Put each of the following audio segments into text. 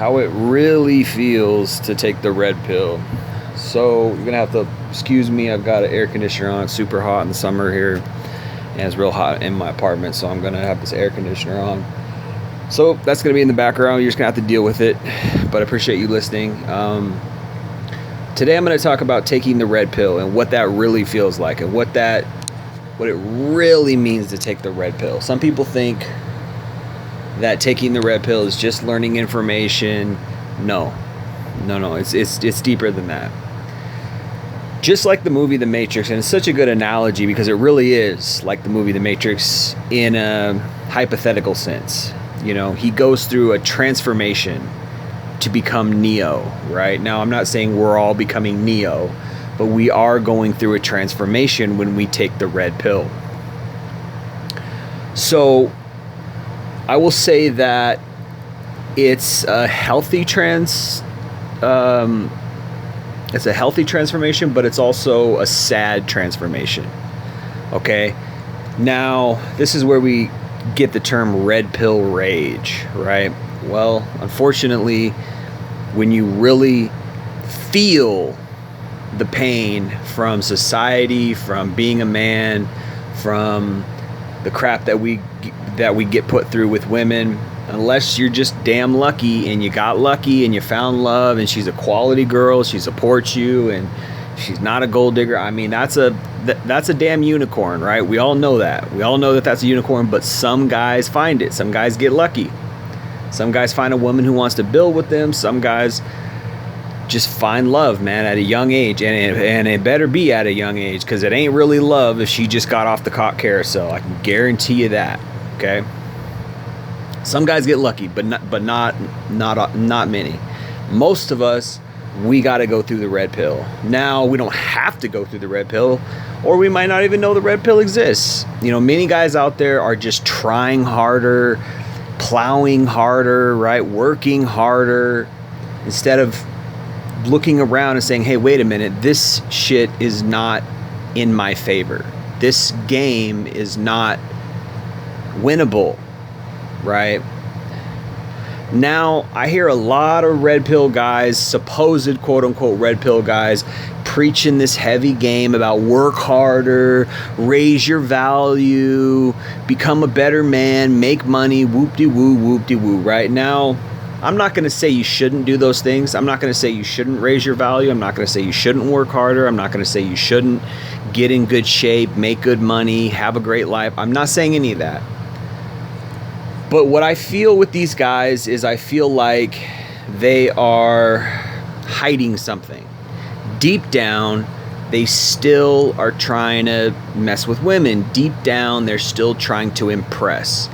how it really feels to take the red pill. So you're gonna have to excuse me. I've got an air conditioner on. It's super hot in the summer here, and it's real hot in my apartment. So I'm gonna have this air conditioner on. So that's gonna be in the background. You're just gonna have to deal with it. But I appreciate you listening. Today I'm gonna talk about taking the red pill and what that really feels like, and what it really means to take the red pill. Some people think that taking the red pill is just learning information. No, it's deeper than that. Just like the movie The Matrix, and it's such a good analogy because it really is like the movie The Matrix in a hypothetical sense. You know, he goes through a transformation to become Neo, right? Now, I'm not saying we're all becoming Neo, but we are going through a transformation when we take the red pill. So I will say that it's a healthy transformation, but it's also a sad transformation. Okay? Now, this is where we get the term red pill rage, right? Well, unfortunately, when you really feel the pain from society, from being a man, from the crap that we get put through with women, unless you're just damn lucky and you got lucky and you found love and she's a quality girl, she supports you and she's not a gold digger. I mean, that's a damn unicorn, right? We all know that. We all know that that's a unicorn, but some guys find it. Some guys get lucky. Some guys find a woman who wants to build with them. Some guys just find love, man, at a young age. And it better be at a young age, because it ain't really love if she just got off the cock carousel. I can guarantee you that, okay? Some guys get lucky, but not many. Most of us, we got to go through the red pill. Now, we don't have to go through the red pill, or we might not even know the red pill exists. You know, many guys out there are just trying harder, plowing harder, right? Working harder, instead of looking around and saying, hey, wait a minute, this shit is not in my favor. This game is not winnable, right? Now, I hear a lot of red pill guys, supposed quote unquote red pill guys, preaching this heavy game about work harder, raise your value, become a better man, make money, whoop-de-woo, right? Now, I'm not going to say you shouldn't do those things. I'm not going to say you shouldn't raise your value. I'm not going to say you shouldn't work harder. I'm not going to say you shouldn't get in good shape, make good money, have a great life. I'm not saying any of that. But what I feel with these guys is I feel like they are hiding something. Deep down, they still are trying to mess with women. Deep down, they're still trying to impress.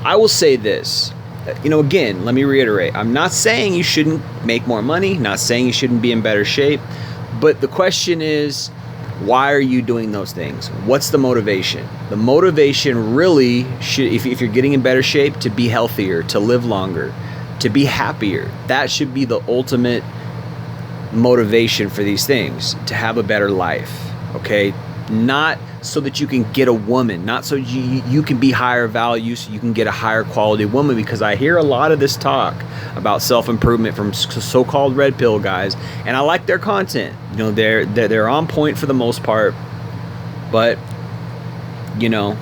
I will say this. You know, again, let me reiterate. I'm not saying you shouldn't make more money. Not saying you shouldn't be in better shape. But the question is, why are you doing those things? What's the motivation? The motivation really should, if you're getting in better shape, to be healthier, to live longer, to be happier. That should be the ultimate motivation for these things, to have a better life, okay? Not so that you can get a woman, not so you can be higher value, so you can get a higher quality woman, because I hear a lot of this talk about self-improvement from so-called red pill guys, and I like their content. You know, they're on point for the most part, but you know,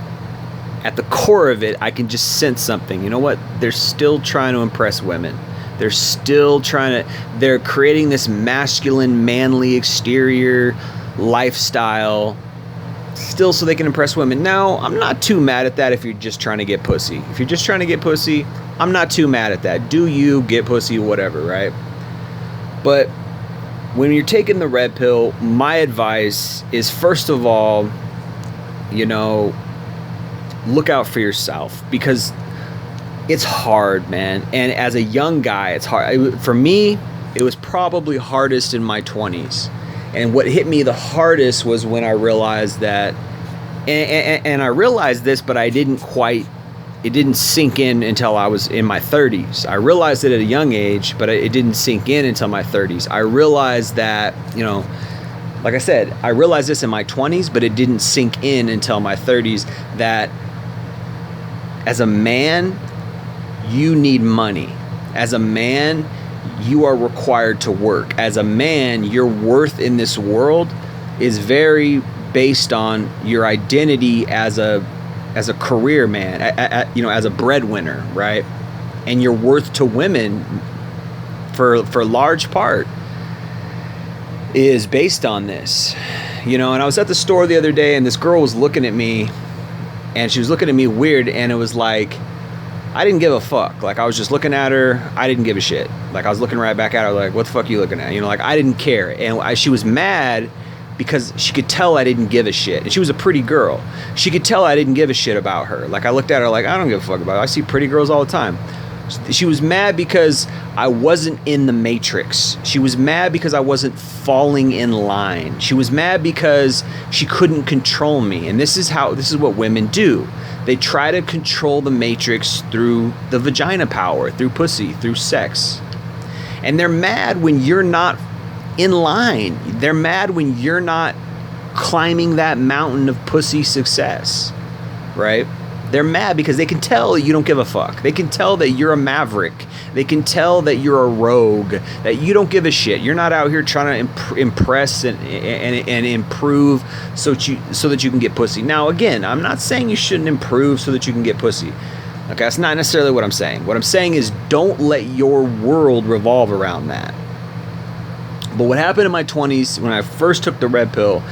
at the core of it, I can just sense something. You know what? They're still trying to impress women. They're still they're creating this masculine, manly exterior lifestyle, still so they can impress women. Now, I'm not too mad at that if you're just trying to get pussy. If you're just trying to get pussy, I'm not too mad at that. Do you get pussy, whatever, right? But when you're taking the red pill, my advice is, first of all, you know, look out for yourself, because it's hard, man. And as a young guy, it's hard. For me, it was probably hardest in my 20s. And what hit me the hardest was when I realized that, and I realized this, but it didn't sink in until I was in my 30s. I realized it at a young age, but it didn't sink in until my 30s. I realized that, you know, like I said, I realized this in my 20s, but it didn't sink in until my 30s, that as a man, you need money. As a man, you are required to work. As a man, your worth in this world is very based on your identity as a career man, as a breadwinner, right? And your worth to women, for large part, is based on this. And I was at the store the other day, and this girl was looking at me, and she was looking at me weird, and it was like, I didn't give a fuck. Like, I was just looking at her. I didn't give a shit. Like, I was looking right back at her, like, what the fuck are you looking at? Like, I didn't care. And she was mad because she could tell I didn't give a shit. And she was a pretty girl. She could tell I didn't give a shit about her. Like, I looked at her like, I don't give a fuck about her. I see pretty girls all the time. She was mad because I wasn't in the matrix. She was mad because I wasn't falling in line. She was mad because she couldn't control me. And this is what women do. They try to control the matrix through the vagina power, through pussy, through sex. And they're mad when you're not in line. They're mad when you're not climbing that mountain of pussy success, right? They're mad because they can tell you don't give a fuck. They can tell that you're a maverick. They can tell that you're a rogue, that you don't give a shit. You're not out here trying to impress and improve so that you can get pussy. Now, again, I'm not saying you shouldn't improve so that you can get pussy. Okay, that's not necessarily what I'm saying. What I'm saying is don't let your world revolve around that. But what happened in my 20s when I first took the red pill,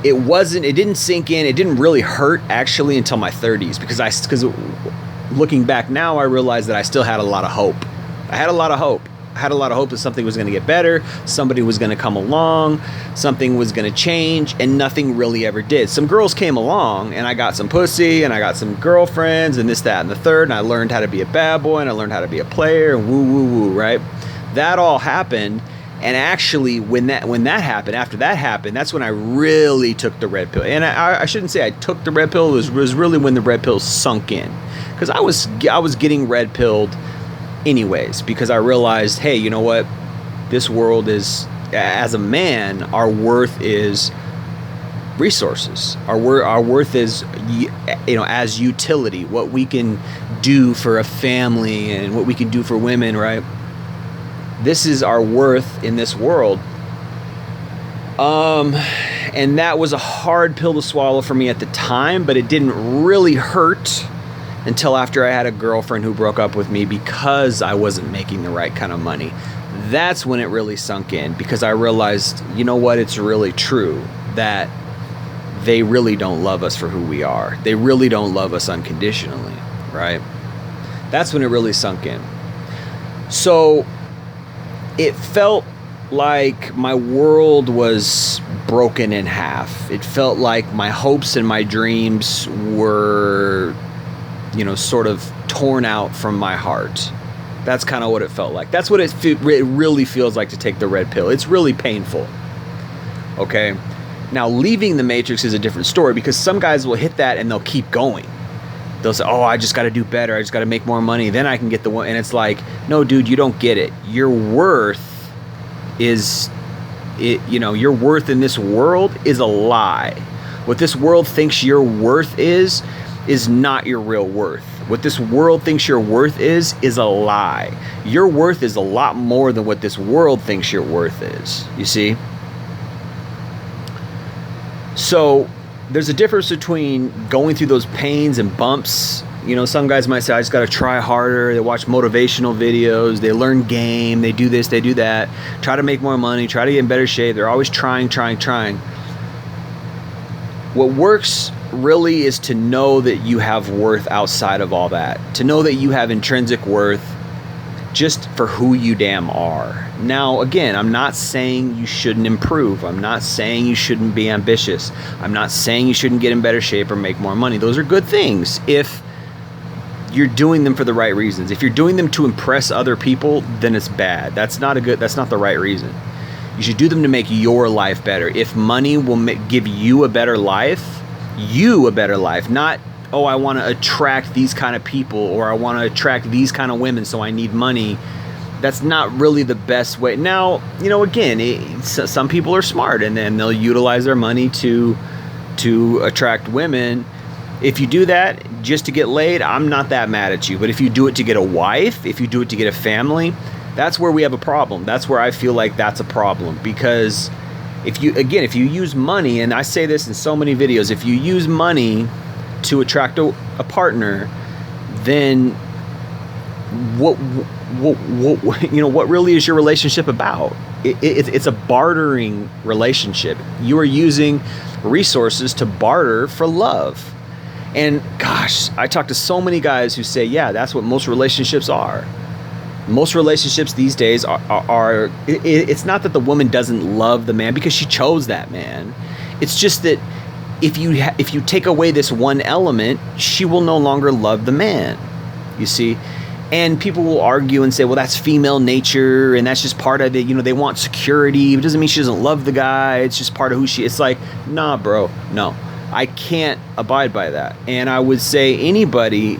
it didn't sink in. It didn't really hurt actually until my 30s because looking back now, I realized that I still had a lot of hope. I had a lot of hope that something was going to get better, somebody was going to come along, something was going to change, and nothing really ever did. Some girls came along, and I got some pussy, and I got some girlfriends, and this, that, and the third, and I learned how to be a bad boy, and I learned how to be a player, and woo, woo, woo, right? That all happened. And actually, when that happened, after that happened, that's when I really took the red pill. And I shouldn't say I took the red pill. It was really when the red pill sunk in, because I was getting red pilled anyways, because I realized, hey, you know what? This world is, as a man, our worth is resources. Our worth is, as utility, what we can do for a family and what we can do for women, right? This is our worth in this world. And that was a hard pill to swallow for me at the time, but it didn't really hurt until after I had a girlfriend who broke up with me because I wasn't making the right kind of money. That's when it really sunk in, because I realized, you know what, it's really true that they really don't love us for who we are. They really don't love us unconditionally, right? That's when it really sunk in. So it felt like my world was broken in half. It felt like my hopes and my dreams were, sort of torn out from my heart. That's kind of what it felt like. That's what it really feels like to take the red pill. It's really painful. Okay? Now, leaving the matrix is a different story, because some guys will hit that and they'll keep going. They'll say, I just got to do better. I just got to make more money. Then I can get the one. And it's like, no, dude, you don't get it. Your worth is, your worth in this world is a lie. What this world thinks your worth is not your real worth. What this world thinks your worth is a lie. Your worth is a lot more than what this world thinks your worth is. You see? So there's a difference between going through those pains and bumps. Some guys might say, I just got to try harder. They watch motivational videos. They learn game. They do this. They do that. Try to make more money. Try to get in better shape. They're always trying. What works really is to know that you have worth outside of all that. To know that you have intrinsic worth just for who you damn are. Now, again, I'm not saying you shouldn't improve. I'm not saying you shouldn't be ambitious. I'm not saying you shouldn't get in better shape or make more money. Those are good things if you're doing them for the right reasons. If you're doing them to impress other people, then it's bad. That's not the right reason. You should do them to make your life better. If money will give you a better life, not, I want to attract these kind of people, or I want to attract these kind of women, so I need money. That's not really the best way. Now, again, some people are smart, and then they'll utilize their money to attract women. If you do that just to get laid, I'm not that mad at you. But if you do it to get a wife, if you do it to get a family, That's where we have a problem. That's where I feel like that's a problem, because if you use money, and I say this in so many videos, if you use money to attract a partner, then what really is your relationship about? It's a bartering relationship. You are using resources to barter for love. And gosh, I talk to so many guys who say, yeah, that's what most relationships are. Most relationships these days are it's not that the woman doesn't love the man because she chose that man. It's just that if you take away this one element, she will no longer love the man, you see. And people will argue and say, well, that's female nature and that's just part of it. They want security. It doesn't mean she doesn't love the guy. It's just part of who she is. It's like, nah, bro, no. I can't abide by that. And I would say anybody,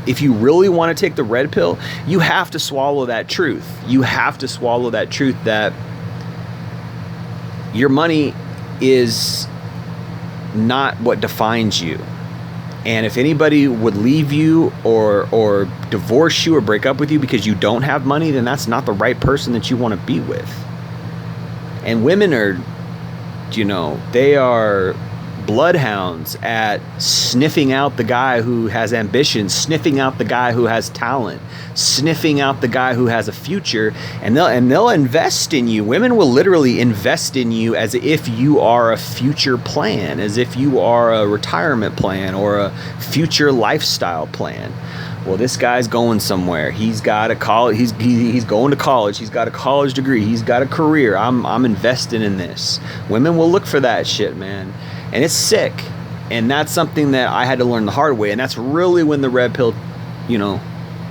if you really want to take the red pill, you have to swallow that truth. You have to swallow that truth that your money is not what defines you. And if anybody would leave you or divorce you or break up with you because you don't have money, then that's not the right person that you want to be with. And women are, they are bloodhounds at sniffing out the guy who has ambition, sniffing out the guy who has talent, sniffing out the guy who has a future, and they'll invest in you. Women will literally invest in you as if you are a future plan, as if you are a retirement plan or a future lifestyle plan. Well, this guy's going somewhere. He's got a college. He's going to college. He's got a college degree. He's got a career. I'm investing in this. Women will look for that shit, man. And it's sick. And that's something that I had to learn the hard way. And that's really when the red pill,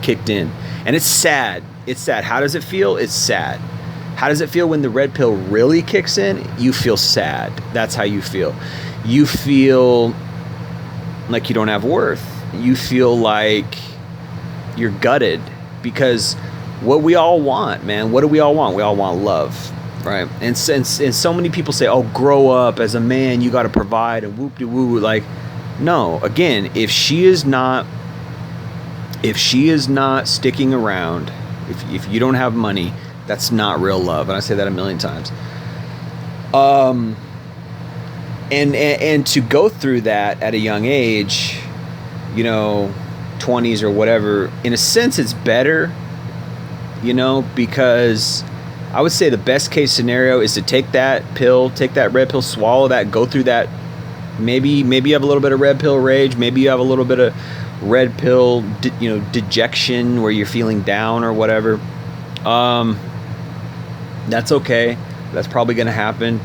kicked in. And it's sad. It's sad. How does it feel? It's sad. How does it feel when the red pill really kicks in? You feel sad. That's how you feel. You feel like you don't have worth. You feel like you're gutted. Because what we all want, man, what do we all want? We all want love. Right. And so many people say, oh, grow up as a man, you got to provide and whoop de woo. Like, no, again, if she is not sticking around, if you don't have money, that's not real love. And I say that a million times. And to go through that at a young age, 20s or whatever, in a sense, it's better, because I would say the best case scenario is to take that pill, take that red pill, swallow that, go through that. Maybe you have a little bit of red pill rage. Maybe you have a little bit of red pill, dejection where you're feeling down or whatever. That's okay. That's probably going to happen.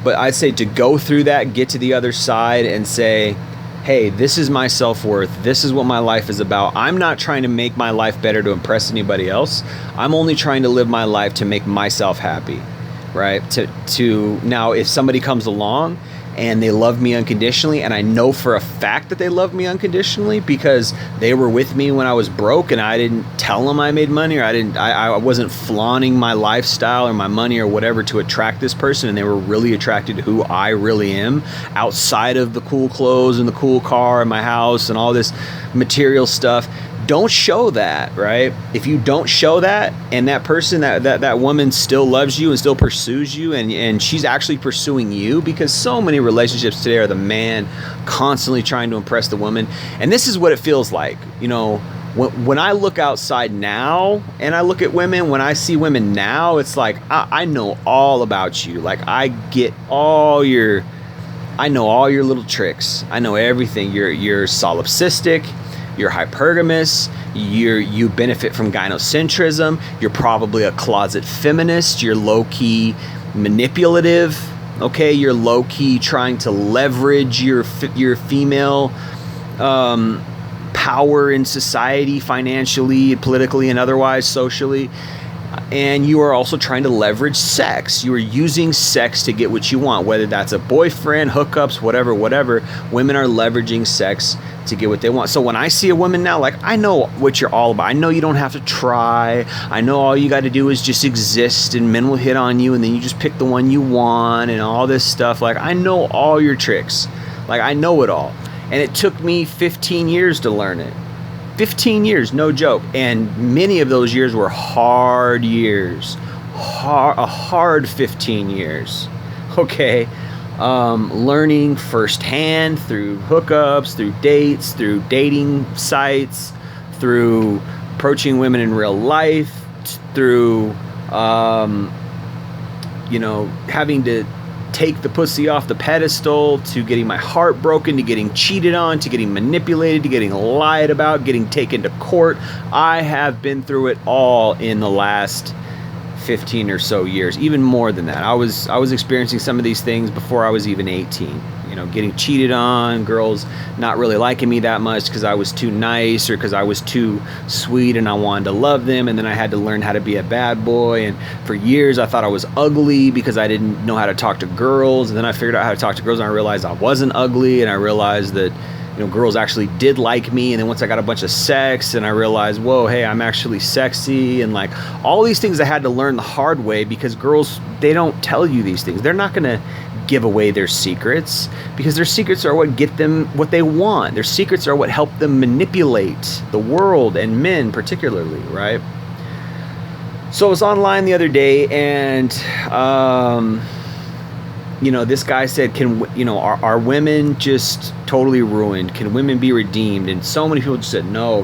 But I'd say to go through that, get to the other side and say, hey, this is my self-worth. This is what my life is about. I'm not trying to make my life better to impress anybody else. I'm only trying to live my life to make myself happy, right? To now, if somebody comes along and they love me unconditionally, and I know for a fact that they love me unconditionally because they were with me when I was broke and I didn't tell them I made money, or I wasn't flaunting my lifestyle or my money or whatever to attract this person, and they were really attracted to who I really am outside of the cool clothes and the cool car and my house and all this material stuff. Don't show that, right? If you don't show that, and that person, that woman still loves you and still pursues you, and she's actually pursuing you, because so many relationships today are the man constantly trying to impress the woman. And this is what it feels like, when I look outside now and I look at women, when I see women now, it's like, I know all about you. Like, I know all your little tricks. I know everything. You're solipsistic. You're hypergamous, you benefit from gynocentrism, you're probably a closet feminist, you're low-key manipulative, okay? You're low-key trying to leverage your female power in society, financially, politically, and otherwise, socially. And you are also trying to leverage sex. You are using sex to get what you want, whether that's a boyfriend, hookups, whatever. Women are leveraging sex to get what they want. So when I see a woman now, like, I know what you're all about. I know you don't have to try. I know all you got to do is just exist, and men will hit on you, and then you just pick the one you want and all this stuff. Like, I know all your tricks. Like, I know it all. And it took me 15 years to learn it. 15 years, no joke. And many of those years were hard years. A hard 15 years. Okay. Learning firsthand through hookups, through dates, through dating sites, through approaching women in real life, through, having to take the pussy off the pedestal, to getting my heart broken, to getting cheated on, to getting manipulated, to getting lied about, getting taken to court. I have been through it all in the last 15 or so years, even more than that. I was experiencing some of these things before I was even 18. Getting cheated on, girls not really liking me that much because I was too nice or because I was too sweet and I wanted to love them, and then I had to learn how to be a bad boy. And for years I thought I was ugly because I didn't know how to talk to girls, and then I figured out how to talk to girls and I realized I wasn't ugly, and I realized that girls actually did like me. And then once I got a bunch of sex and I realized, whoa, hey, I'm actually sexy, and like all these things I had to learn the hard way, because girls, they don't tell you these things. They're not gonna give away their secrets, because their secrets are what get them what they want. Their secrets are what help them manipulate the world, and men particularly, right? So I was online the other day, and this guy said, are women just totally ruined? Can women be redeemed? And so many people just said, no,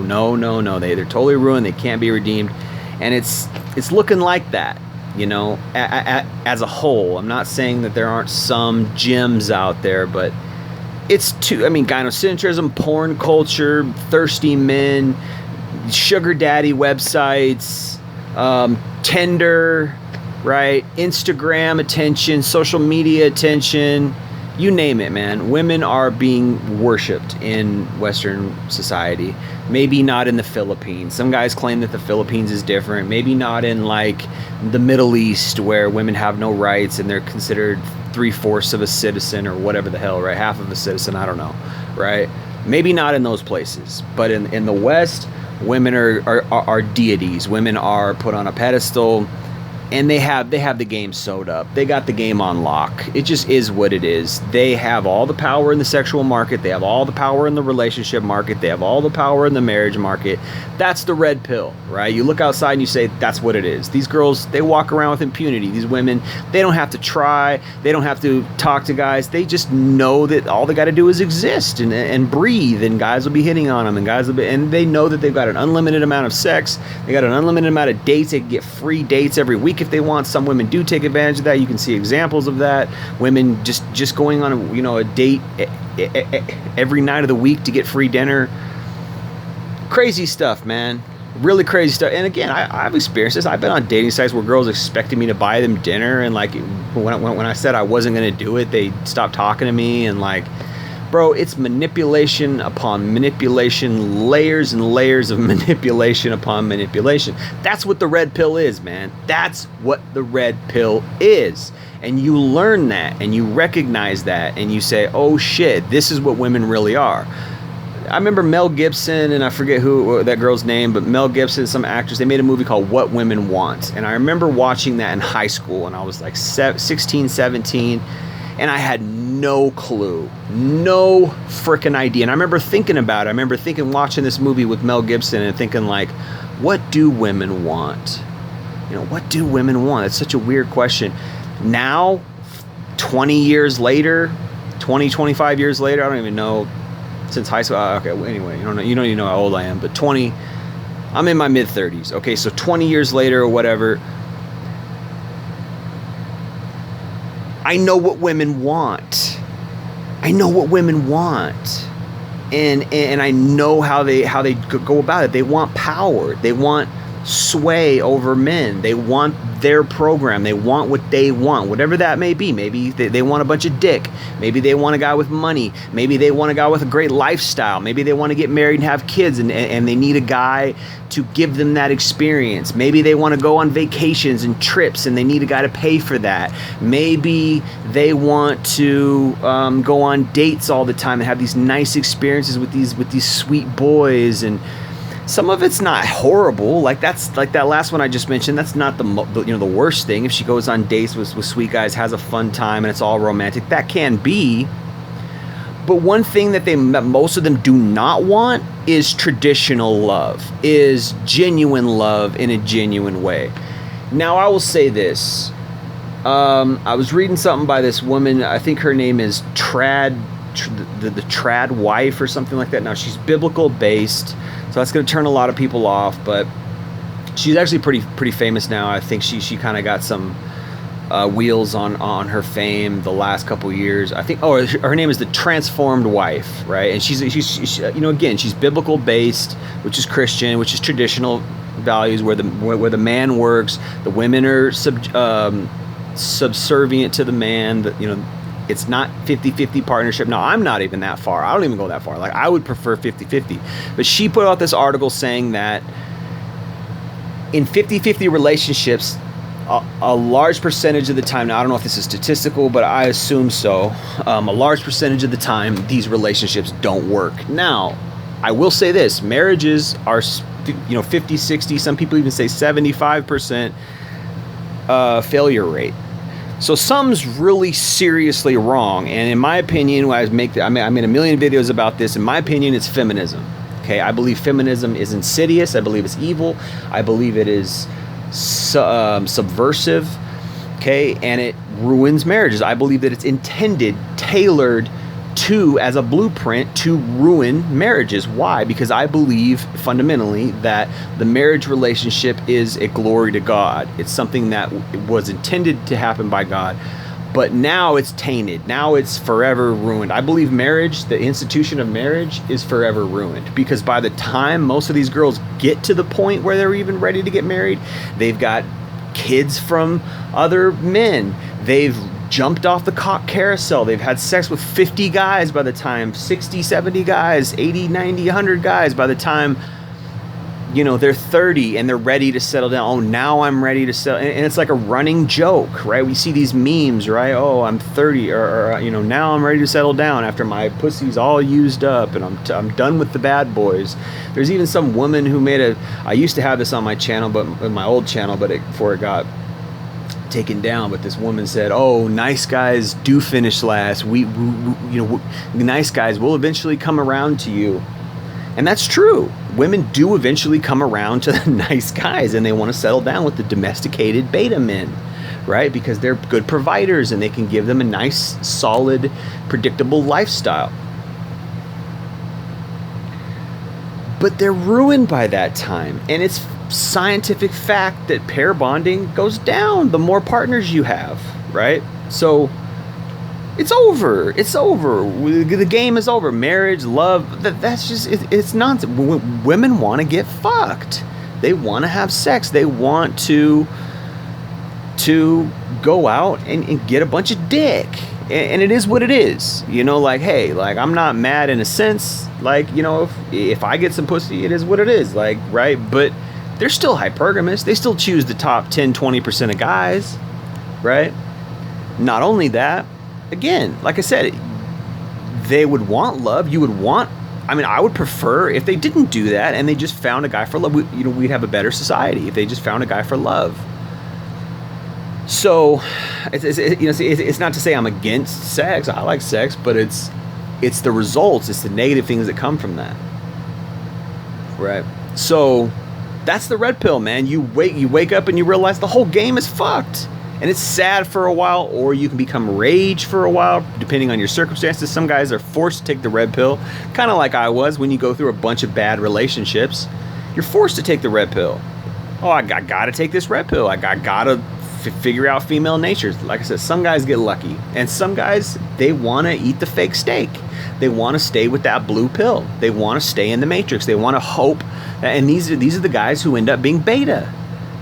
they're totally ruined. They can't be redeemed. And it's looking like that, as a whole. I'm not saying that there aren't some gems out there, but it's gynocentrism, porn culture, thirsty men, sugar daddy websites, Tinder, right? Instagram attention, social media attention, you name it, man. Women are being worshipped in Western society. Maybe not in the Philippines. Some guys claim that the Philippines is different. Maybe not in like the Middle East, where women have no rights and they're considered 3/4 of a citizen or whatever the hell, right? Half of a citizen, I don't know, right? Maybe not in those places, but in the West, women are deities. Women are put on a pedestal. And they have the game sewed up. They got the game on lock. It just is what it is. They have all the power in the sexual market. They have all the power in the relationship market. They have all the power in the marriage market. That's the red pill, right? You look outside and you say, that's what it is. These girls, they walk around with impunity. These women, they don't have to try. They don't have to talk to guys. They just know that all they got to do is exist and breathe, and guys will be hitting on them, and they know that they've got an unlimited amount of sex. They got an unlimited amount of dates. They can get free dates every week if they want. Some women do take advantage of that. You can see examples of that. Women just going on a date every night of the week to get free dinner. Crazy stuff, man. Really crazy stuff. And again, I've experienced this. I've been on dating sites where girls expected me to buy them dinner, and like when I said I wasn't going to do it, they stopped talking to me. And like, bro, it's manipulation upon manipulation, layers and layers of manipulation upon manipulation. That's what the red pill is, man. That's what the red pill is. And you learn that, and you recognize that, and you say, oh shit, this is what women really are. I remember Mel Gibson, and I forget who that girl's name, but Mel Gibson, some actress, they made a movie called What Women Want. And I remember watching that in high school, and I was like 16, 17, and I had no clue, no freaking idea. And I remember thinking about it. I remember watching this movie with Mel Gibson and thinking like, what do women want? What do women want? It's such a weird question. Now, 20 years later, 25 years later, I don't even know, since high school. Okay, anyway, you don't even know how old I am, but I'm in my mid 30s. Okay, so 20 years later or whatever, I know what women want. And I know how they go about it. They want power. They want sway over men. They want their program. They want what they want, whatever that may be. Maybe they want a bunch of dick. Maybe they want a guy with money. Maybe they want a guy with a great lifestyle. Maybe they want to get married and have kids, and they need a guy to give them that experience. Maybe they want to go on vacations and trips, and they need a guy to pay for that. Maybe they want to go on dates all the time and have these nice experiences with these sweet boys. And some of it's not horrible. Like that last one I just mentioned. That's not the worst thing. If she goes on dates with sweet guys, has a fun time, and it's all romantic, that can be. But one thing that most of them do not want is traditional love, is genuine love in a genuine way. Now, I will say this. I was reading something by this woman. I think her name is the Trad Wife or something like that. Now, she's biblical based, so that's going to turn a lot of people off. But she's actually pretty famous now. I think she kind of got some wheels on her fame the last couple years. I think her name is the Transformed Wife, right? And she's again, she's biblical based, which is Christian, which is traditional values where the man works, the women are subservient to the man. It's not 50-50 partnership. Now, I'm not even that far. I don't even go that far. Like, I would prefer 50-50. But she put out this article saying that in 50-50 relationships, a large percentage of the time, now I don't know if this is statistical, but I assume so, a large percentage of the time, these relationships don't work. Now, I will say this, marriages are 50, 60, some people even say 75% failure rate. So something's really seriously wrong. And in my opinion, I made a million videos about this. In my opinion, it's feminism. Okay, I believe feminism is insidious. I believe it's evil. I believe it is subversive. Okay, and it ruins marriages. I believe that it's intended, tailored as a blueprint to ruin marriages. Why? Because I believe fundamentally that the marriage relationship is a glory to God. It's something that was intended to happen by God, but now it's tainted. Now it's forever ruined. I believe marriage, the institution of marriage, is forever ruined, because by the time most of these girls get to the point where they're even ready to get married, they've got kids from other men. They've jumped off the cock carousel. They've had sex with 50 guys by the time, 60, 70 guys, 80, 90, 100 guys by the time, they're 30 and they're ready to settle down. Oh, now I'm ready to settle. And it's like a running joke, right? We see these memes, right? Oh, I'm 30 or now I'm ready to settle down after my pussy's all used up and I'm done with the bad boys. There's even some woman who I used to have this on my channel, but my old channel, before it got taken down, but this woman said, "Oh, nice guys do finish last. Nice guys will eventually come around to you," and that's true. Women do eventually come around to the nice guys, and they want to settle down with the domesticated beta men, right? Because they're good providers and they can give them a nice, solid, predictable lifestyle. But they're ruined by that time, and it's scientific fact that pair bonding goes down the more partners you have, right? So it's over. The game is over. Marriage, love, that's just it's nonsense. Women want to get fucked. They want to have sex. They want to go out and get a bunch of dick. And it is what it is. Hey, I'm not mad in a sense. If I get some pussy, it is what it is. Right? But they're still hypergamous. They still choose the top 10, 20% of guys, right? Not only that, again, like I said, they would want love. I would prefer if they didn't do that and they just found a guy for love. We'd have a better society if they just found a guy for love. So, it's not to say I'm against sex. I like sex, but it's the results. It's the negative things that come from that, right? So that's the red pill, man. You wake up and you realize the whole game is fucked. And it's sad for a while, or you can become rage for a while, depending on your circumstances. Some guys are forced to take the red pill, kind of like I was when you go through a bunch of bad relationships. You're forced to take the red pill. Oh, I got to take this red pill. I got to figure out female natures. Like I said, some guys get lucky, and some guys, they want to eat the fake steak. They want to stay with that blue pill. They want to stay in the matrix. They want to hope. And these are the guys who end up being beta.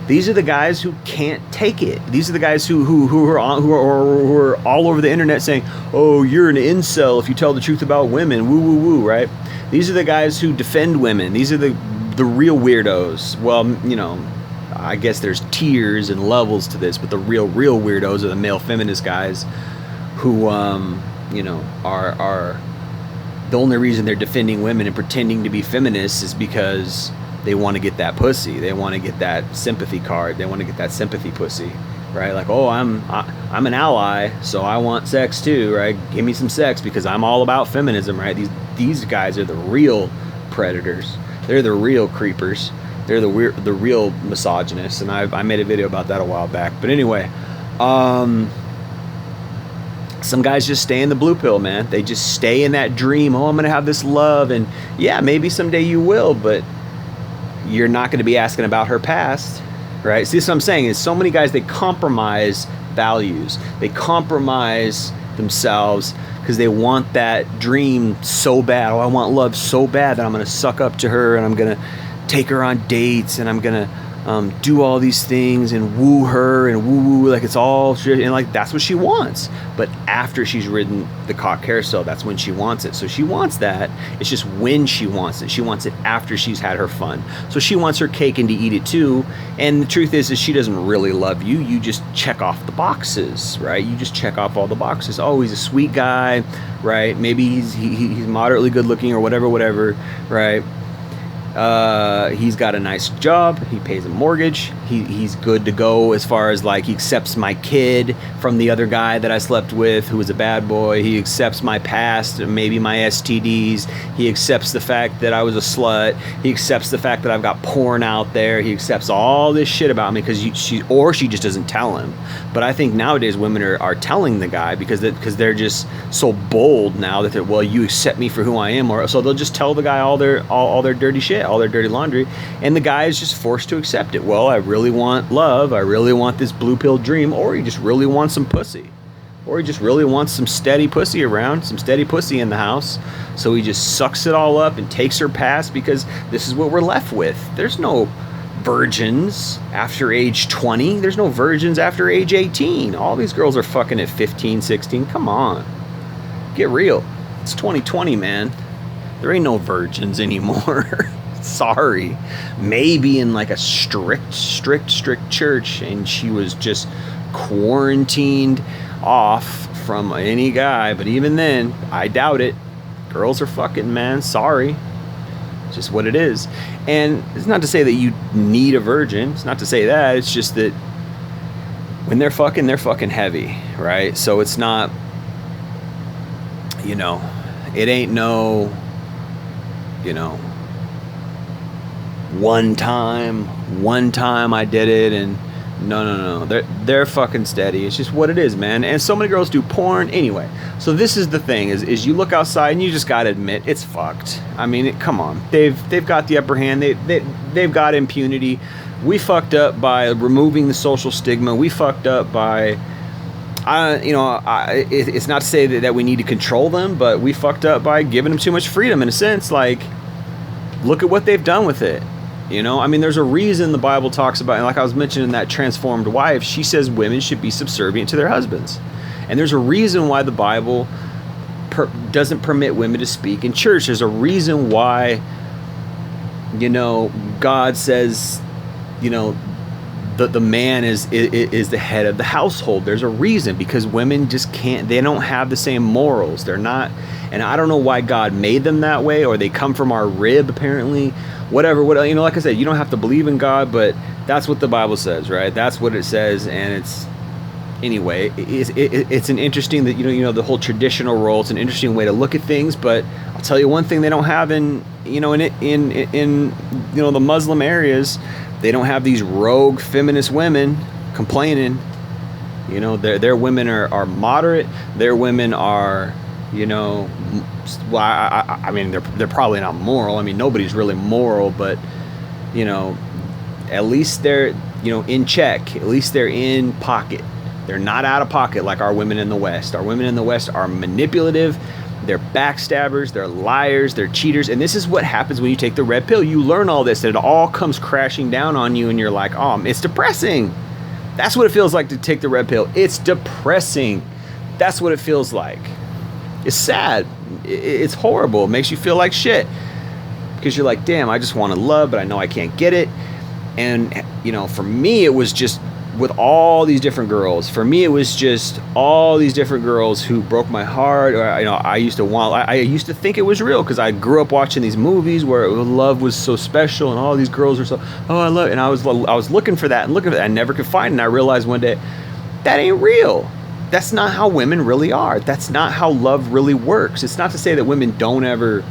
These are the guys who can't take it. These are the guys who are all over the internet saying, "Oh, you're an incel if you tell the truth about women." Woo woo woo, right? These are the guys who defend women. These are the real weirdos. Well, I guess there's tiers and levels to this, but the real weirdos are the male feminist guys who are the only reason they're defending women and pretending to be feminists is because they want to get that pussy. They want to get that sympathy card. They want to get that sympathy pussy. right? Like, oh, I'm an ally, so I want sex too, right? Give me some sex because I'm all about feminism, right? These guys are the real predators. They're the real creepers. They're the real misogynists, and I made a video about that a while back. But anyway, some guys just stay in the blue pill, man. They just stay in that dream. Oh, I'm gonna have this love, and yeah, maybe someday you will, but you're not gonna be asking about her past. Right? See, this is what I'm saying is so many guys, they compromise values. They compromise themselves because they want that dream so bad. Oh, I want love so bad that I'm going to suck up to her and I'm going to take her on dates and I'm going to do all these things and woo her and woo like it's all shit, and like that's what she wants. But after she's ridden the cock carousel, that's when she wants it. So she wants that. It's just when she wants it. She wants it after she's had her fun. So she wants her cake and to eat it too. And the truth is she doesn't really love you. You just check off the boxes, right? You just check off all the boxes. Oh, he's a sweet guy, right? Maybe he's moderately good looking or whatever, right? He's got a nice job. He pays a mortgage. He's good to go as far as like he accepts my kid from the other guy that I slept with who was a bad boy. He accepts my past, maybe my STDs. He accepts the fact that I was a slut. He accepts the fact that I've got porn out there. He accepts all this shit about me because she just doesn't tell him. But I think nowadays women are telling the guy because they're just so bold now that they're, well, you accept me for who I am, or so they'll just tell the guy all their dirty shit, all their dirty laundry, and the guy is just forced to accept it. Well, I really want love. I really want this blue pill dream, or he just really wants some pussy, or he just really wants some steady pussy around, some steady pussy in the house. So he just sucks it all up and takes her past because this is what we're left with. There's no virgins after age 20. There's no virgins after age 18. All these girls are fucking at 15, 16. Come on. Get real. It's 2020, man. There ain't no virgins anymore. Sorry. Maybe in like a strict church and she was just quarantined off from any guy, but even then, I doubt it. Girls are fucking, man. Sorry. It's just what it is. And it's not to say that you need a virgin. It's not to say that. It's just that when they're fucking heavy, right? So it's not, it ain't no, one time I did it and no. They're fucking steady. It's just what it is, man. And so many girls do porn anyway. So this is the thing is you look outside and you just got to admit it's fucked. I mean, come on. They've got the upper hand. They've got impunity. We fucked up by removing the social stigma. We fucked up by it's not to say that we need to control them, but we fucked up by giving them too much freedom in a sense. Like, look at what they've done with it. I mean, there's a reason the Bible talks about, and like I was mentioning that transformed wife, she says women should be subservient to their husbands. And there's a reason why the Bible doesn't permit women to speak in church. There's a reason why, God says, the man is the head of the household. There's a reason, because women just they don't have the same morals. They're not, and I don't know why God made them that way, or they come from our rib apparently. Whatever, like I said, you don't have to believe in God, but that's what the Bible says, right? That's what it says, and it's, anyway, it's an interesting, that the whole traditional role. It's an interesting way to look at things, but I'll tell you one thing they don't have in the Muslim areas. They don't have these rogue feminist women complaining. Their women are moderate. Their women are, well, I mean, they're probably not moral. I mean, nobody's really moral, but, at least they're, in check. At least they're in pocket. They're not out of pocket like our women in the West. Our women in the West are manipulative. They're backstabbers, they're liars, they're cheaters. And this is what happens when you take the red pill. You learn all this, and it all comes crashing down on you, and you're like, oh, it's depressing. That's what it feels like to take the red pill. It's depressing. That's what it feels like. It's sad. It's horrible. It makes you feel like shit. Because you're like, damn, I just want to love, but I know I can't get it. And, for me, it was just with all these different girls. For me, it was just all these different girls who broke my heart. Or, you know, I used to think it was real because I grew up watching these movies where love was so special and all these girls are so, oh, I love it. And I was looking for that and looking for that. I never could find it. And I realized one day that ain't real. That's not how women really are. That's not how love really works. It's not to say that women don't ever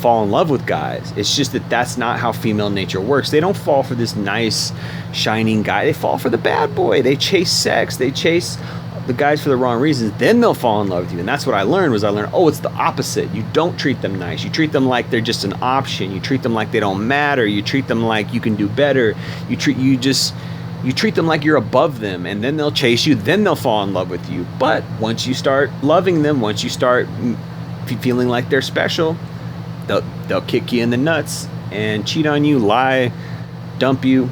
fall in love with guys. It's just that that's not how female nature works. They don't fall for this nice, shining guy. They fall for the bad boy. They chase sex. They chase the guys for the wrong reasons. Then they'll fall in love with you. And that's what I learned, oh, it's the opposite. You don't treat them nice. You treat them like they're just an option. You treat them like they don't matter. You treat them like you can do better. You treat them like you're above them, and then they'll chase you. Then they'll fall in love with you. But once you start loving them, once you start feeling like they're special, they'll kick you in the nuts and cheat on you, lie, dump you.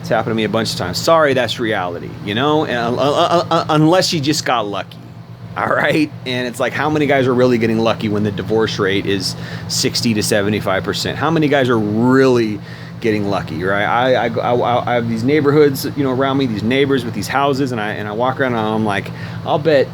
It's happened to me a bunch of times. Sorry, that's reality, you know? Unless you just got lucky, all right? And it's like, how many guys are really getting lucky when the divorce rate is 60 to 75%? How many guys are really getting lucky, right? I have these neighborhoods, you know, around me, these neighbors with these houses, and I walk around and I'm like, I'll bet